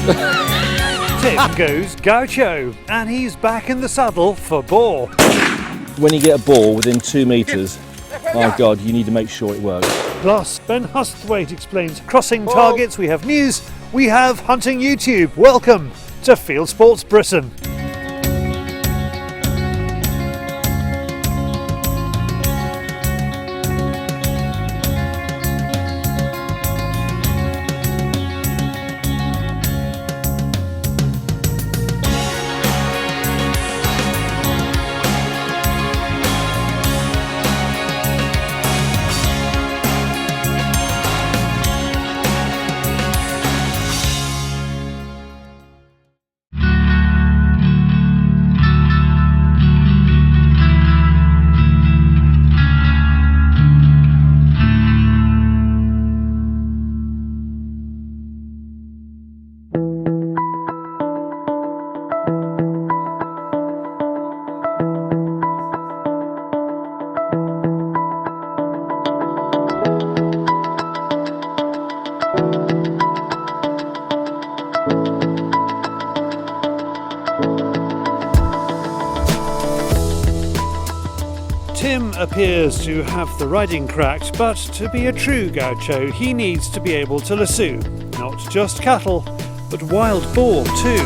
Tim goes gaucho, and he's back in the saddle for Boar. When you get a boar within 2 metres, oh God, you need to make sure it works. Plus, Ben Husthwaite explains crossing targets, we have news, we have hunting YouTube. Welcome to Fieldsports Britain. Tim appears to have the riding cracked, but to be a true gaucho, he needs to be able to lassoo. Not just cattle, but wild boar too.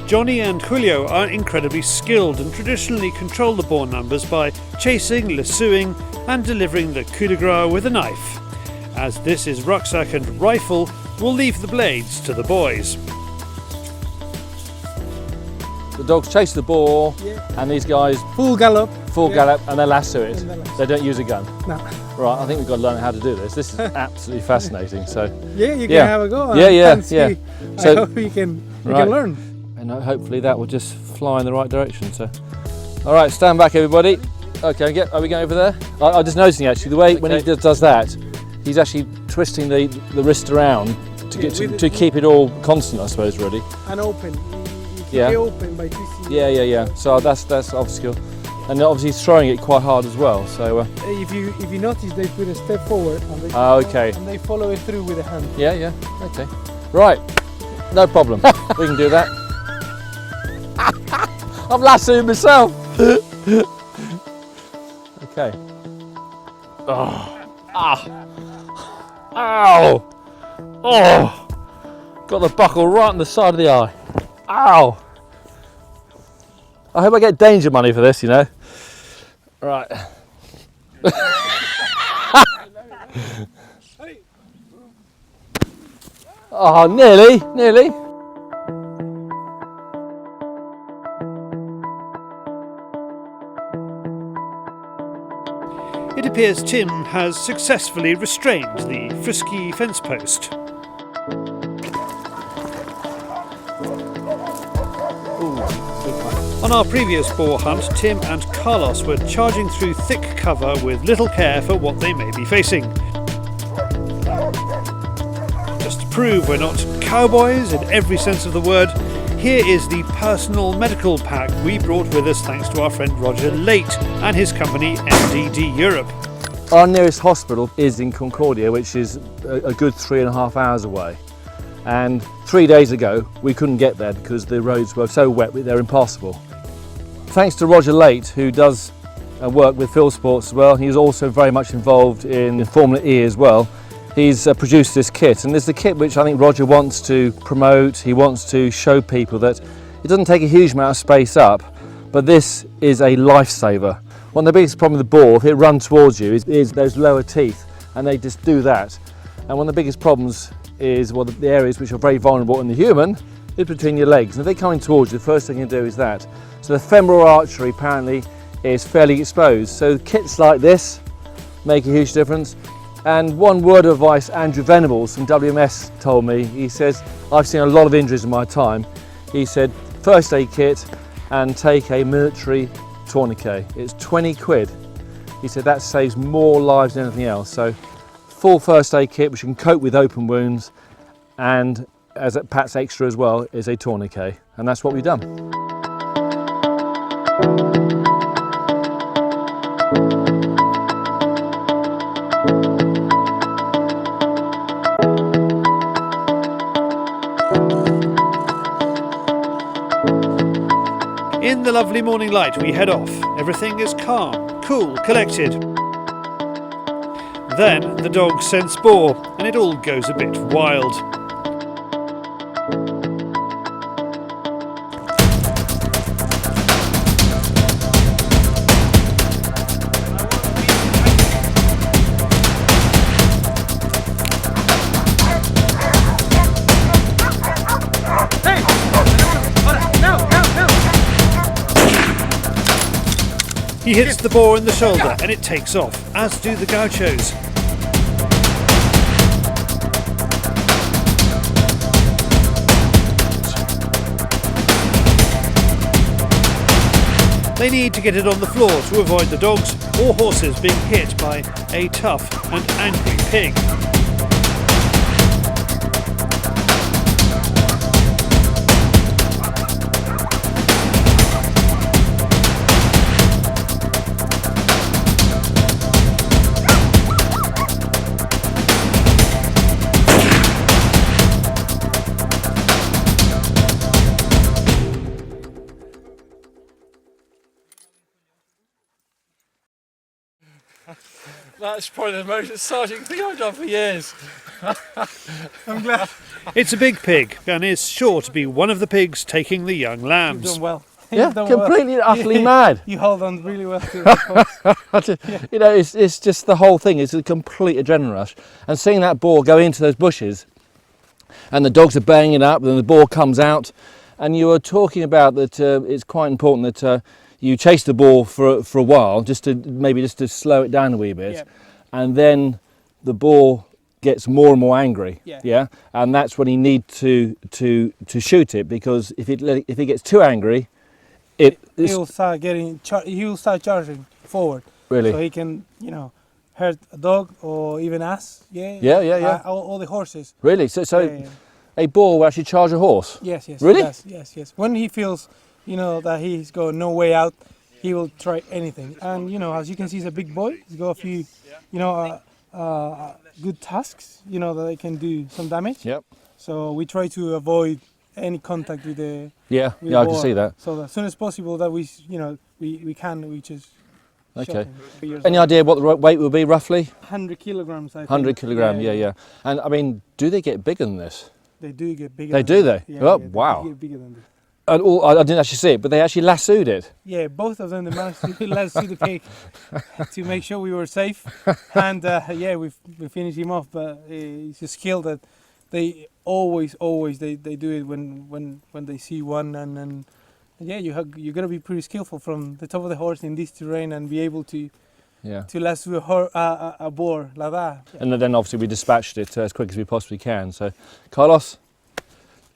Johnny and Julio are incredibly skilled and traditionally control the boar numbers by chasing, lassooing and delivering the coup de grace with a knife. As this is Rucksack and Rifle, we'll leave the blades to the boys. The dogs chase the boar, and these guys full gallop, and they lasso it. They don't use a gun. No. Right, I think we've got to learn how to do this. This is absolutely fascinating. So yeah, you can have a go. Yeah. So I hope you can learn. And hopefully that will just fly in the right direction. So, all right, stand back, everybody. Okay, are we going over there? I'm just noticing actually the way when he does that, he's actually twisting the wrist around to keep it all constant, I suppose, really. And open. You keep it open by twisting. Yeah. So that's obviously, and obviously he's throwing it quite hard as well. So if you notice, they put a step forward and they and they follow it through with a hand. Yeah. Okay. Right. No problem. We can do that. I'm lassoing myself. Okay. Ow! Oh! Got the buckle right on the side of the eye. Ow! I hope I get danger money for this, you know. Right. Oh, nearly. It appears Tim has successfully restrained the frisky fence post. On our previous boar hunt, Tim and Carlos were charging through thick cover with little care for what they may be facing. Just to prove we're not cowboys in every sense of the word, here is the personal medical pack we brought with us thanks to our friend Roger Late and his company MDD Europe. Our nearest hospital is in Concordia, which is a good 3.5 hours away. And 3 days ago we couldn't get there because the roads were so wet they're impassable. Thanks to Roger Late, who does work with Fieldsports as well. He's also very much involved in Formula E as well. He's produced this kit, and this is the kit which I think Roger wants to promote. He wants to show people that it doesn't take a huge amount of space up, but this is a lifesaver. One of the biggest problems with the boar, if it runs towards you, is those lower teeth, and they just do that. And one of the biggest problems is, well, the areas which are very vulnerable in the human is between your legs. And if they're coming towards you, the first thing you do is that. So the femoral artery apparently is fairly exposed. So kits like this make a huge difference. And one word of advice Andrew Venables from WMS told me, he says, I've seen a lot of injuries in my time. He said, first aid kit and take a military tourniquet. It's 20 quid. He said that saves more lives than anything else. So full first aid kit which can cope with open wounds, and as a Pat's extra as well is a tourniquet, and that's what we've done. In the lovely morning light we head off. Everything is calm, cool, collected. Then the dogs sense Boar and it all goes a bit wild. He hits the boar in the shoulder and it takes off, as do the gauchos. They need to get it on the floor to avoid the dogs or horses being hit by a tough and angry pig. That's probably the most exciting thing I've done for years. I'm glad. It's a big pig and is sure to be one of the pigs taking the young You've lambs. done well. Yeah, completely, utterly mad. You hold on really well to it. You know, it's just the whole thing. It's a complete adrenaline rush. And seeing that boar go into those bushes, and the dogs are baying it up, and the boar comes out, and you were talking about that it's quite important that you chase the boar for a while, just to slow it down a wee bit, Yeah. and then the boar gets more and more angry. Yeah. And that's when you need to shoot it, because if it gets too angry, he'll start he'll start charging forward. Really? So he can, hurt a dog or even us. Yeah. All the horses. Really? So Yeah. a boar will actually charge a horse? Yes. Really? He does. Yes. When he feels, that he's got no way out, he will try anything. And as you can see, he's a big boy. He's got a few, good tusks, that they can do some damage. Yep. So we try to avoid any contact with the Yeah, with I boar. can see that. So as soon as possible that we just shot Okay. him. Any idea what the weight will be roughly? 100 kilograms, I think. 100 kilogram, yeah. And I mean, do they get bigger than this? They do get bigger. They than do, that. they? Yeah, Oh, yeah, wow. They get bigger than this. And I didn't actually see it, but they actually lassoed it. Yeah, both of them, they managed to lasso the pig to make sure we were safe. And we finished him off, but it's a skill that they always they do it when they see one, and you gotta be pretty skillful from the top of the horse in this terrain and be able to lasso a boar like that. Yeah. And then obviously we dispatched it as quick as we possibly can. So, Carlos,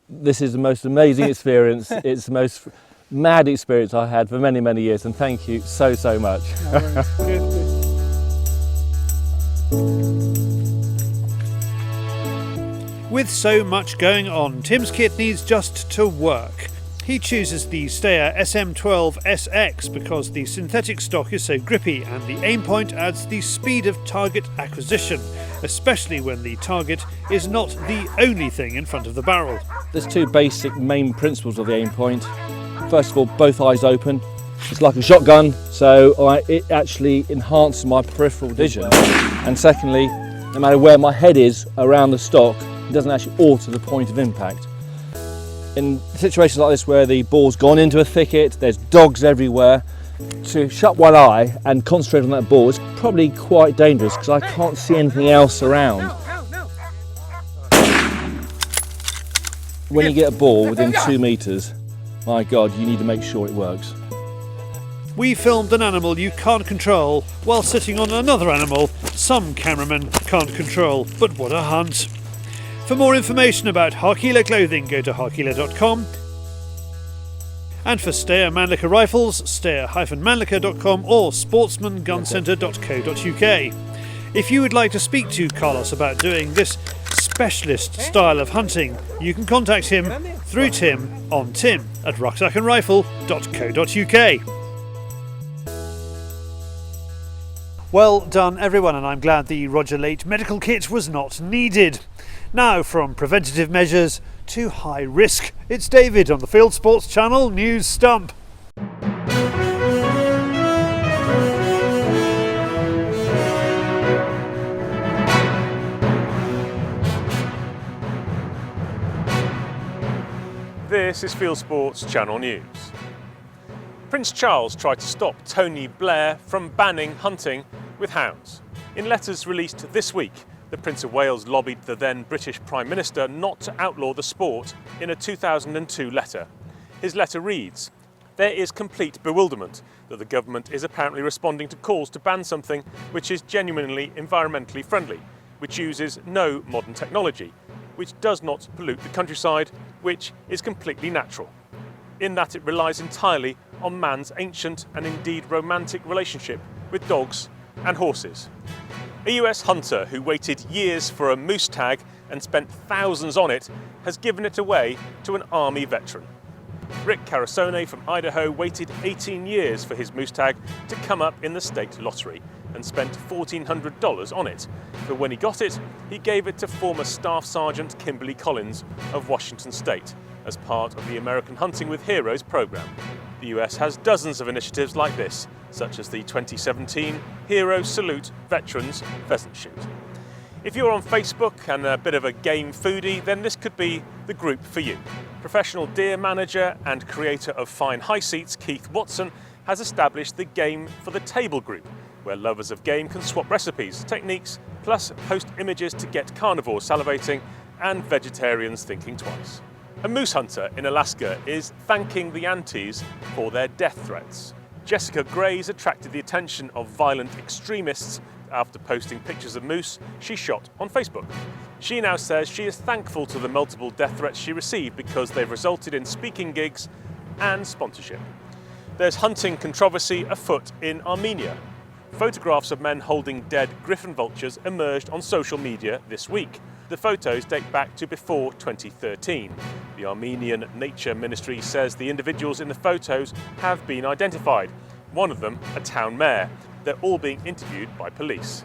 this is the most amazing experience. It's the most mad experience I had for many, many years, and thank you so much. No worries. Good. With so much going on, Tim's kit needs just to work. He chooses the Steyr SM12 SX because the synthetic stock is so grippy and the aim point adds the speed of target acquisition, especially when the target is not the only thing in front of the barrel. There's two basic main principles of the aim point. First of all, both eyes open. It's like a shotgun, so it actually enhances my peripheral vision. And secondly, no matter where my head is around the stock, it doesn't actually alter the point of impact. In situations like this where the boar's gone into a thicket, there's dogs everywhere, to shut one eye and concentrate on that ball is probably quite dangerous because I can't see anything else around. When you get a ball within 2 meters, my God, you need to make sure it works. We filmed an animal you can't control while sitting on another animal some cameramen can't control, but what a hunt. For more information about Harkila clothing, go to harkila.com. And for Steyr Mannlicher rifles, steyr-mannlicher.com or sportsmanguncentre.co.uk. If you would like to speak to Carlos about doing this specialist style of hunting, you can contact him through Tim on tim@rucksackandrifle.co.uk. Well done everyone, and I'm glad the Roger Late medical kit was not needed. Now from preventative measures to high risk, it's David on the Fieldsports Channel News Stump. This is Fieldsports Channel News. Prince Charles tried to stop Tony Blair from banning hunting with hounds. In letters released this week, the Prince of Wales lobbied the then British Prime Minister not to outlaw the sport in a 2002 letter. His letter reads, "There is complete bewilderment that the government is apparently responding to calls to ban something which is genuinely environmentally friendly, which uses no modern technology, which does not pollute the countryside, which is completely natural, in that it relies entirely on man's ancient and indeed romantic relationship with dogs and horses." A US hunter who waited years for a moose tag and spent thousands on it has given it away to an Army veteran. Rick Carasone from Idaho waited 18 years for his moose tag to come up in the state lottery and spent $1,400 on it. But when he got it, he gave it to former Staff Sergeant Kimberly Collins of Washington State as part of the American Hunting with Heroes program. The US has dozens of initiatives like this, such as the 2017 Hero Salute Veterans Pheasant Shoot. If you're on Facebook and a bit of a game foodie, then this could be the group for you. Professional deer manager and creator of Fine High Seats, Keith Watson, has established the Game for the Table group, where lovers of game can swap recipes, techniques, plus post images to get carnivores salivating and vegetarians thinking twice. A moose hunter in Alaska is thanking the Antis for their death threats. Jessica Gray's attracted the attention of violent extremists after posting pictures of moose she shot on Facebook. She now says she is thankful to the multiple death threats she received because they've resulted in speaking gigs and sponsorship. There's hunting controversy afoot in Armenia. Photographs of men holding dead griffon vultures emerged on social media this week. The photos date back to before 2013. The Armenian Nature Ministry says the individuals in the photos have been identified, one of them a town mayor. They're all being interviewed by police.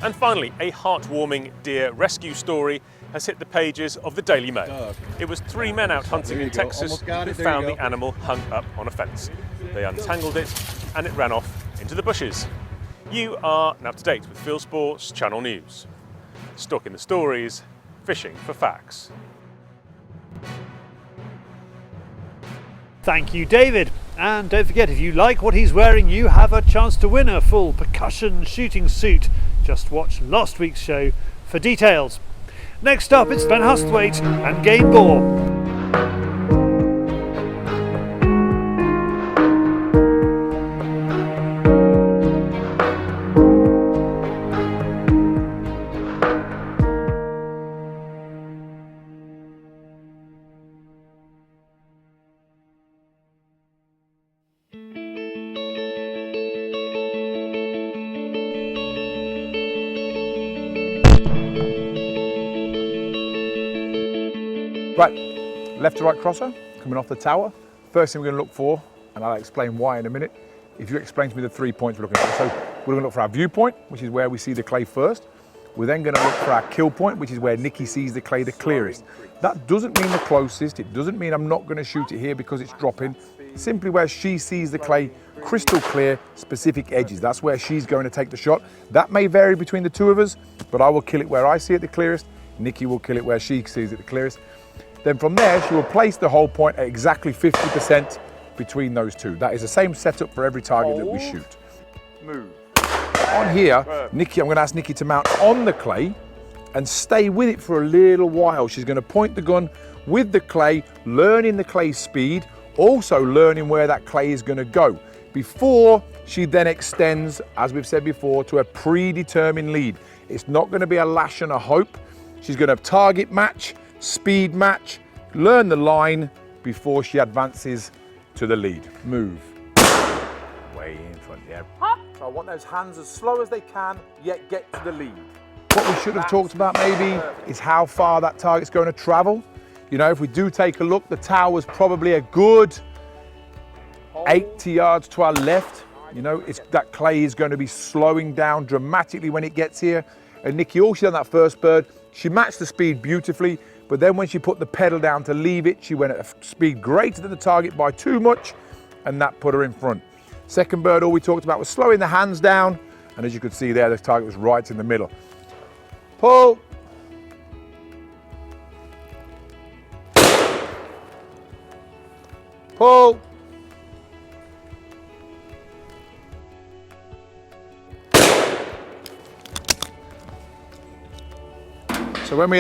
And finally, a heartwarming deer rescue story has hit the pages of the Daily Mail. It was 3 men out hunting in Texas who found the animal hung up on a fence. They untangled it and it ran off into the bushes. You are now up to date with Fieldsports Channel News. Stalking the stories, fishing for facts. Thank you, David. And don't forget, if you like what he's wearing, you have a chance to win a full percussion shooting suit. Just watch last week's show for details. Next up, it's Ben Husthwaite and Game Boar. Right, left to right crosser, coming off the tower. First thing we're going to look for, and I'll explain why in a minute, if you explain to me the 3 points we're looking for. So we're going to look for our viewpoint, which is where we see the clay first. We're then going to look for our kill point, which is where Nikki sees the clay the clearest. That doesn't mean the closest, it doesn't mean I'm not going to shoot it here because it's dropping. Simply where she sees the clay crystal clear, specific edges. That's where she's going to take the shot. That may vary between the two of us, but I will kill it where I see it the clearest. Nikki will kill it where she sees it the clearest. Then from there, she will place the whole point at exactly 50% between those two. That is the same setup for every target that we shoot. Move. On here, Nikki, I'm going to ask Nikki to mount on the clay and stay with it for a little while. She's going to point the gun with the clay, learning the clay's speed, also learning where that clay is going to go, before she then extends, as we've said before, to a predetermined lead. It's not going to be a lash and a hope. She's going to target match, speed match, learn the line before she advances to the lead. Move. Way in front, yeah. So I want those hands as slow as they can, yet get to the lead. What we should have talked about maybe is how far that target's going to travel. You know, if we do take a look, the tower's probably a good 80 yards to our left. You know, that clay is going to be slowing down dramatically when it gets here. And Nikki, all she done that first bird, she matched the speed beautifully, but then when she put the pedal down to leave it, she went at a speed greater than the target by too much, and that put her in front. Second bird, all we talked about was slowing the hands down, and as you could see there, the target was right in the middle. Pull. Pull. So when we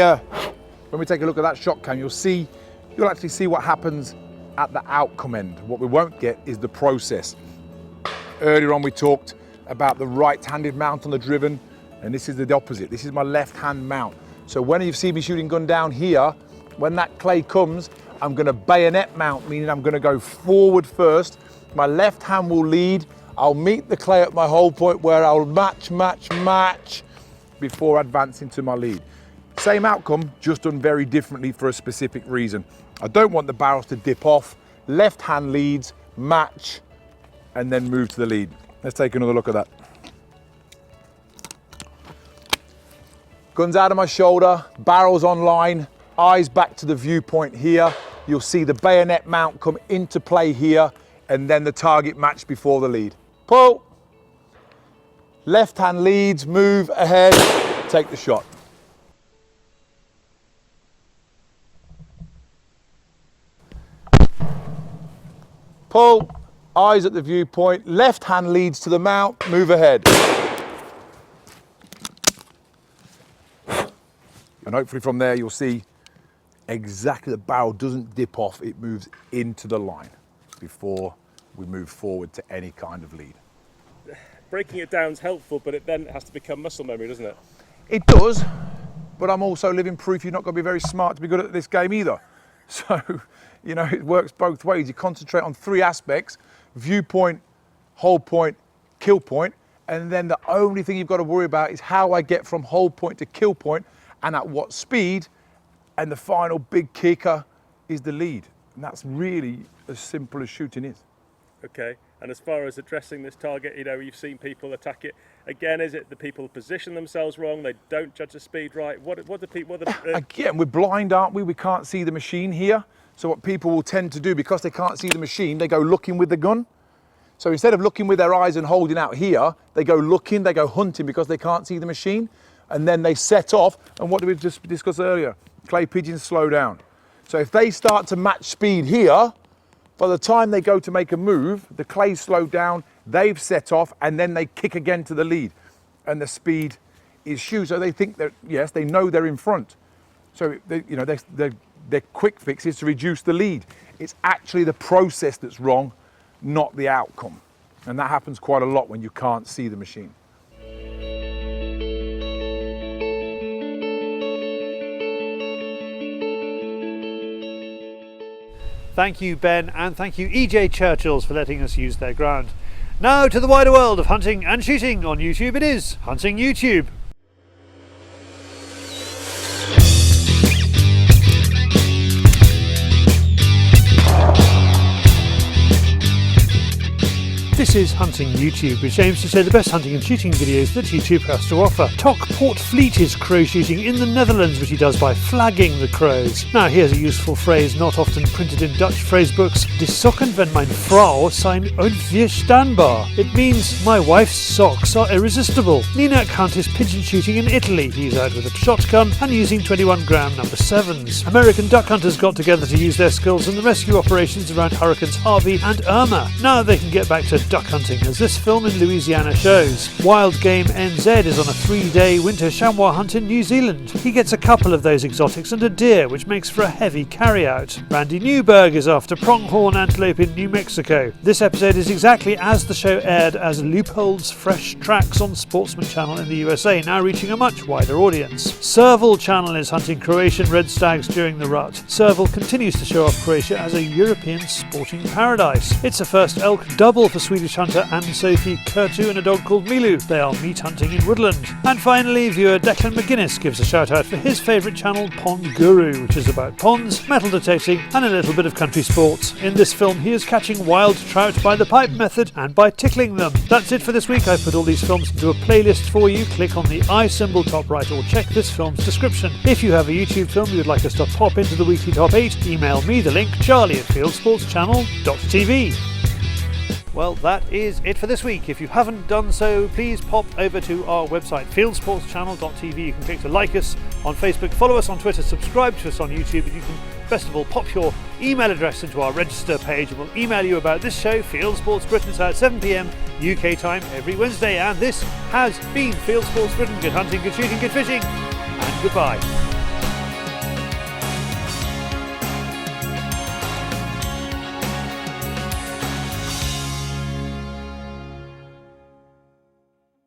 take a look at that shot cam, you'll actually see what happens at the outcome end. What we won't get is the process. Earlier on we talked about the right-handed mount on the driven, and this is the opposite. This is my left-hand mount. So when you see me shooting gun down here, when that clay comes, I'm gonna bayonet mount, meaning I'm gonna go forward first. My left hand will lead. I'll meet the clay at my hold point where I'll match before advancing to my lead. Same outcome, just done very differently for a specific reason. I don't want the barrels to dip off. Left hand leads, match, and then move to the lead. Let's take another look at that. Guns out of my shoulder, barrels online, eyes back to the viewpoint here. You'll see the bayonet mount come into play here, and then the target match before the lead. Pull. Left hand leads, move ahead, take the shot. Pull, eyes at the viewpoint, left hand leads to the mount, move ahead. And hopefully from there you'll see exactly the barrel doesn't dip off, it moves into the line before we move forward to any kind of lead. Breaking it down is helpful, but it then has to become muscle memory, doesn't it? It does, but I'm also living proof you're not going to be very smart to be good at this game either. So, you know, it works both ways. You concentrate on three aspects: viewpoint, hold point, kill point, and then the only thing you've got to worry about is how I get from hold point to kill point and at what speed, and the final big kicker is the lead. And that's really as simple as shooting is. Okay, and as far as addressing this target, you know, you've seen people attack it. Again, is it the people position themselves wrong? They don't judge the speed right? What do people... Again, we're blind, aren't we? We can't see the machine here. So what people will tend to do, because they can't see the machine, they go looking with the gun. So instead of looking with their eyes and holding out here, they go looking, they go hunting because they can't see the machine. And then they set off, and what did we just discuss earlier? Clay pigeons slow down. So if they start to match speed here, by the time they go to make a move, the clay's slowed down, they've set off, and then they kick again to the lead. And the speed is huge. So they think that, yes, they know they're in front. So, their quick fix is to reduce the lead. It's actually the process that's wrong, not the outcome. And that happens quite a lot when you can't see the machine. Thank you, Ben, and thank you, EJ Churchills, for letting us use their ground. Now to the wider world of hunting and shooting. On YouTube it is Hunting YouTube. This is Hunting YouTube, which aims to show the best hunting and shooting videos that YouTube has to offer. Tok Portvliet is crow shooting in the Netherlands, which he does by flagging the crows. Now here's a useful phrase not often printed in Dutch phrasebooks. De sokken van mijn vrouw zijn onweerstaanbaar. It means my wife's socks are irresistible. Nina Kant is pigeon shooting in Italy. He's out with a shotgun and using 21 gram number 7s. American duck hunters got together to use their skills in the rescue operations around Hurricanes Harvey and Irma. Now they can get back to duck hunting, as this film in Louisiana shows. Wild Game NZ is on a 3-day winter chamois hunt in New Zealand. He gets a couple of those exotics and a deer, which makes for a heavy carry-out. Randy Newberg is after pronghorn antelope in New Mexico. This episode is exactly as the show aired as Loopholes Fresh Tracks on Sportsman Channel in the USA, now reaching a much wider audience. Serval Channel is hunting Croatian red stags during the rut. Serval continues to show off Croatia as a European sporting paradise. It's a first elk double for Swedish hunter Anne-Sophie Kurtu and a dog called Milu. They are meat hunting in woodland. And finally, viewer Declan McGuinness gives a shout out for his favourite channel, Pond Guru, which is about ponds, metal detecting and a little bit of country sports. In this film he is catching wild trout by the pipe method and by tickling them. That's it for this week. I've put all these films into a playlist for you. Click on the I symbol top right or check this film's description. If you have a YouTube film you would like us to pop into the weekly top 8, email me the link, charlie@fieldsportschannel.tv. Well, that is it for this week. If you haven't done so, please pop over to our website, fieldsportschannel.tv. You can click to like us on Facebook, follow us on Twitter, subscribe to us on YouTube, and you can, best of all, pop your email address into our register page and we'll email you about this show, Field Sports Britain, at 7 p.m. UK time every Wednesday. And this has been Field Sports Britain. Good hunting, good shooting, good fishing, and goodbye.